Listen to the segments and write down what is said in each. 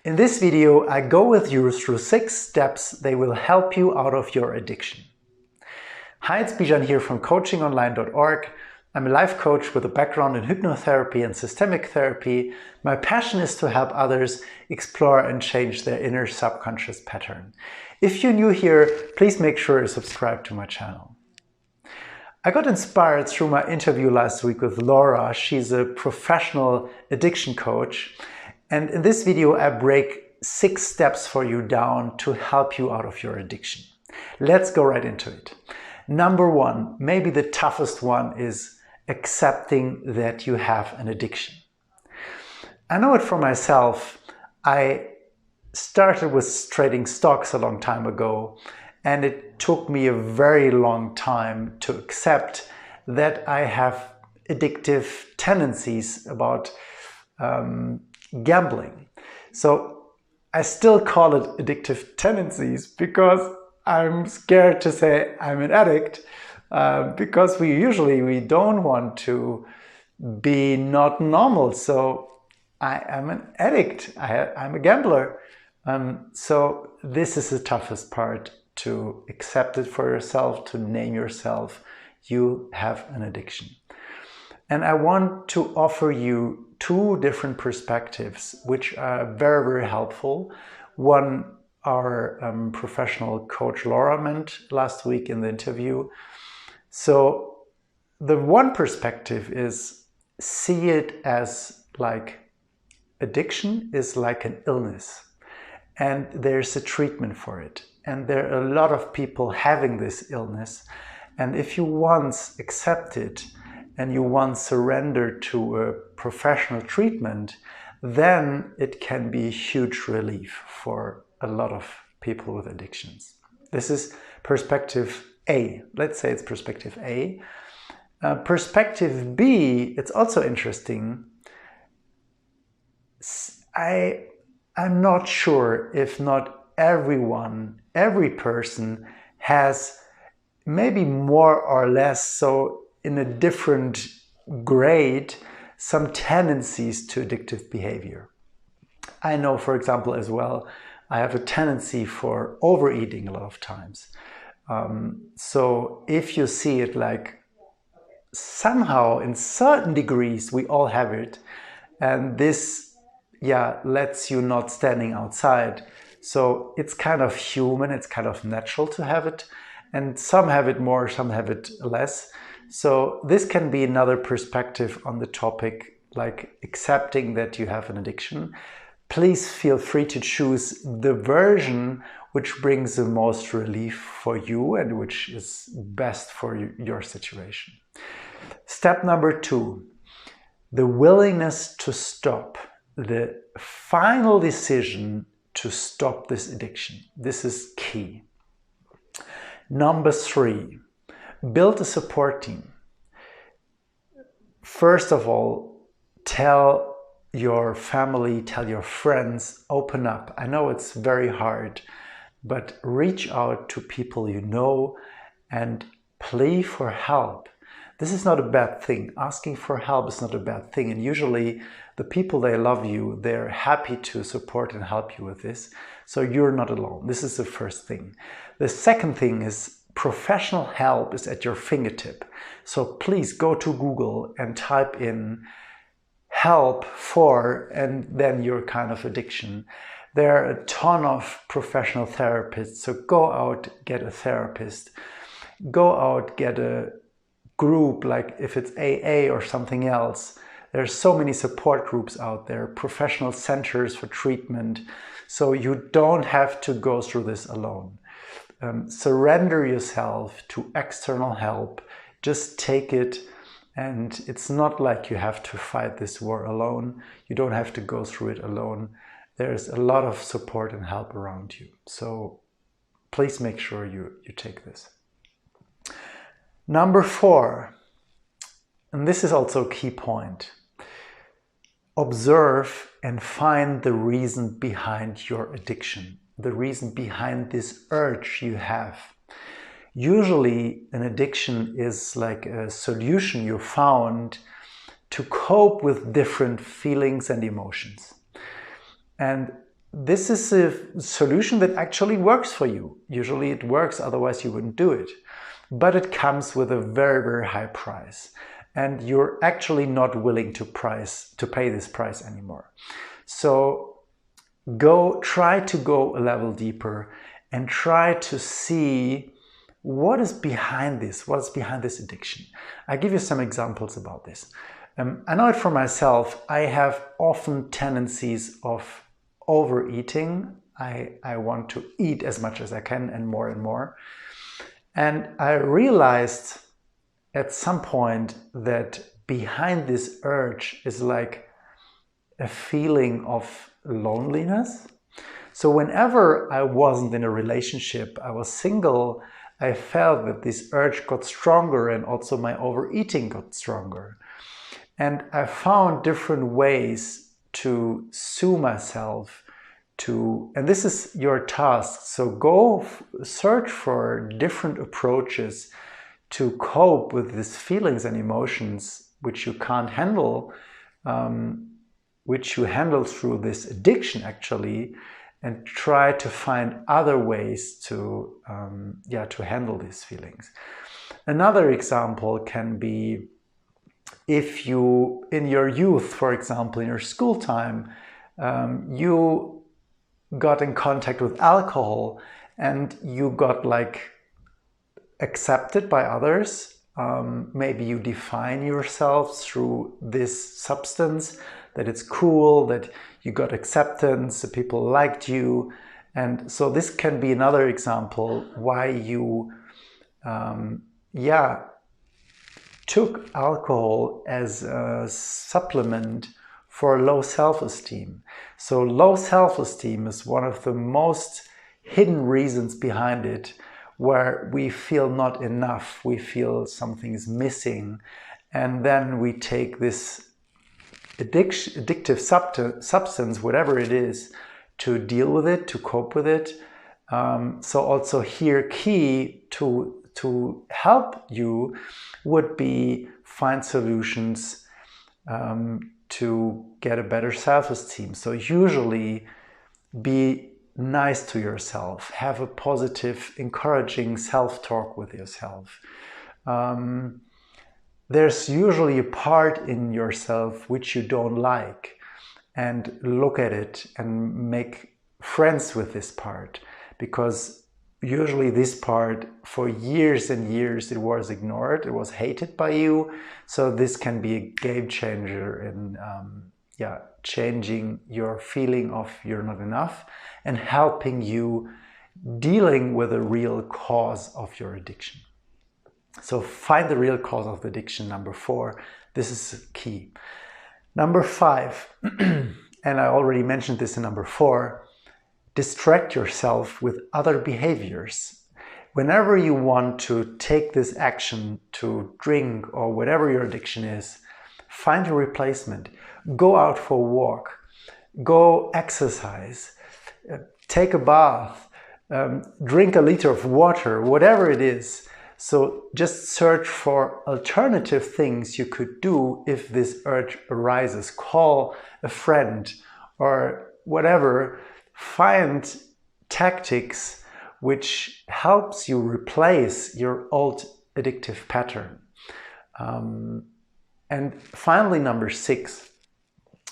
In this video, I go with you through 6 steps that will help you out of your addiction. Hi, it's Bijan here from coachingonline.org. I'm a life coach with a background in hypnotherapy and systemic therapy. My passion is to help others explore and change their inner subconscious pattern. If you're new here, please make sure to subscribe to my channel. I got inspired through my interview last week with Laura. She's a professional addiction coach. And in this video, I break 6 steps for you down to help you out of your addiction. Let's go right into it. Number 1, maybe the toughest one, is accepting that you have an addiction. I know it for myself. I started with trading stocks a long time ago, and it took me a very long time to accept that I have addictive tendencies about gambling. So I still call it addictive tendencies because I'm scared to say I'm an addict, because we don't want to be not normal. So I am an addict. I'm a gambler. So this is the toughest part, to accept it for yourself, to name yourself you have an addiction. And I want to offer you 2 different perspectives, which are very, very helpful. One, our professional coach Laura meant last week in the interview. So the one perspective is, see it as like addiction is like an illness, and there's a treatment for it. And there are a lot of people having this illness. And if you once accept it and you once surrender to a professional treatment, then it can be a huge relief for a lot of people with addictions. This is perspective A. Let's say it's perspective A. Perspective B, it's also interesting. I'm not sure if not every person has, maybe more or less so in a different grade, some tendencies to addictive behavior. I know, for example, as well, I have a tendency for overeating a lot of times. So if you see it like somehow in certain degrees, we all have it. And this, lets you not standing outside. So it's kind of human, it's kind of natural to have it. And some have it more, some have it less. So this can be another perspective on the topic, like accepting that you have an addiction. Please feel free to choose the version which brings the most relief for you and which is best for your situation. Step number 2, the willingness to stop, the final decision to stop this addiction. This is key. Number 3, build a support team. First of all, tell your family, tell your friends, open up. I know it's very hard, but reach out to people you know and plead for help. This is not a bad thing. Asking for help is not a bad thing. And usually the people, they love you, they're happy to support and help you with this. So you're not alone. This is the first thing. The second thing is, professional help is at your fingertip. So please go to Google and type in help for, and then your kind of addiction. There are a ton of professional therapists. So go out, get a therapist. Go out, get a group, like if it's AA or something else. There's so many support groups out there, professional centers for treatment. So you don't have to go through this alone. Surrender yourself to external help. Just take it. And it's not like you have to fight this war alone. You don't have to go through it alone. There's a lot of support and help around you. So please make sure you take this. Number 4, and this is also a key point. Observe and find the reason behind your addiction, the reason behind this urge you have. Usually an addiction is like a solution you found to cope with different feelings and emotions. And this is a solution that actually works for you. Usually it works, otherwise you wouldn't do it. But it comes with a very, very high price. And you're actually not willing to pay this price anymore. So try to go a level deeper and try to see what is behind this, what is behind this addiction. I'll give you some examples about this. I know it for myself. I have often tendencies of overeating. I want to eat as much as I can and more and more. And I realized at some point that behind this urge is like a feeling of loneliness. So whenever I wasn't in a relationship, I was single, I felt that this urge got stronger and also my overeating got stronger. And I found different ways to soothe myself and this is your task. So go search for different approaches to cope with these feelings and emotions which you can't handle, which you handle through this addiction actually, and try to find other ways to handle these feelings. Another example can be if you, in your youth, for example, in your school time, you got in contact with alcohol and you got like accepted by others. Maybe you define yourself through this substance, that it's cool, that you got acceptance, that people liked you. And so this can be another example why you took alcohol as a supplement for low self-esteem. So low self-esteem is one of the most hidden reasons behind it, where we feel not enough, we feel something is missing, and then we take this addictive substance, whatever it is, to deal with it, to cope with it. So also here, key to help you would be find solutions to get a better self-esteem. So usually be nice to yourself, have a positive, encouraging self-talk with yourself. There's usually a part in yourself which you don't like, and look at it and make friends with this part, because usually this part for years and years it was ignored, it was hated by you. So this can be a game changer in changing your feeling of you're not enough and helping you dealing with the real cause of your addiction. So find the real cause of the addiction, number 4. This is key. Number 5, and I already mentioned this in number 4, distract yourself with other behaviors. Whenever you want to take this action to drink or whatever your addiction is, find a replacement. Go out for a walk, go exercise, take a bath, drink a liter of water, whatever it is. So just search for alternative things you could do if this urge arises. Call a friend or whatever. Find tactics which helps you replace your old addictive pattern. And finally, number 6,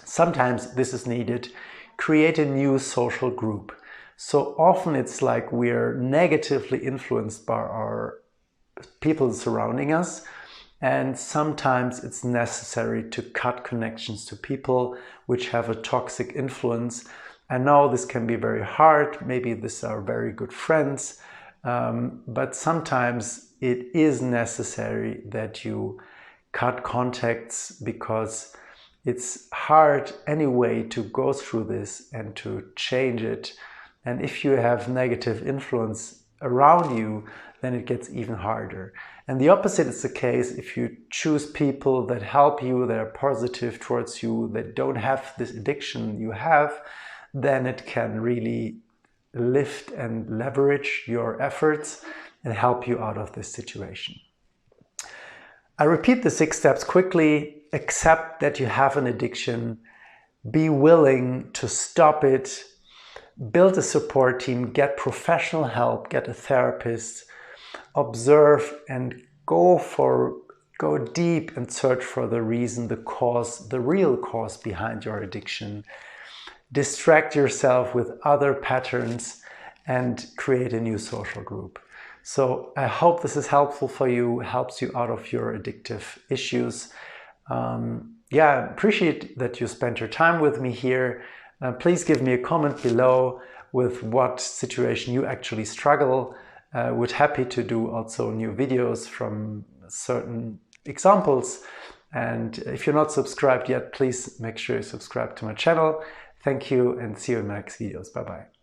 sometimes this is needed, create a new social group. So often it's like we're negatively influenced by our people surrounding us, and sometimes it's necessary to cut connections to people which have a toxic influence. I know this can be very hard, maybe these are very good friends, but sometimes it is necessary that you cut contacts, because it's hard anyway to go through this and to change it. And if you have negative influence around you, then it gets even harder. And the opposite is the case if you choose people that help you, that are positive towards you, that don't have this addiction you have, then it can really lift and leverage your efforts and help you out of this situation. I repeat the 6 steps quickly. Accept that you have an addiction. Be willing to stop it. build a support team, get professional help, get a therapist, observe and go deep and search for the reason, the cause, the real cause behind your addiction. Distract yourself with other patterns and create a new social group. So I hope this is helpful for you, helps you out of your addictive issues. Appreciate that you spent your time with me here. Please give me a comment below with what situation you actually struggle. Would happy to do also new videos from certain examples. And if you're not subscribed yet, please make sure you subscribe to my channel. Thank you and see you in my next videos. Bye bye.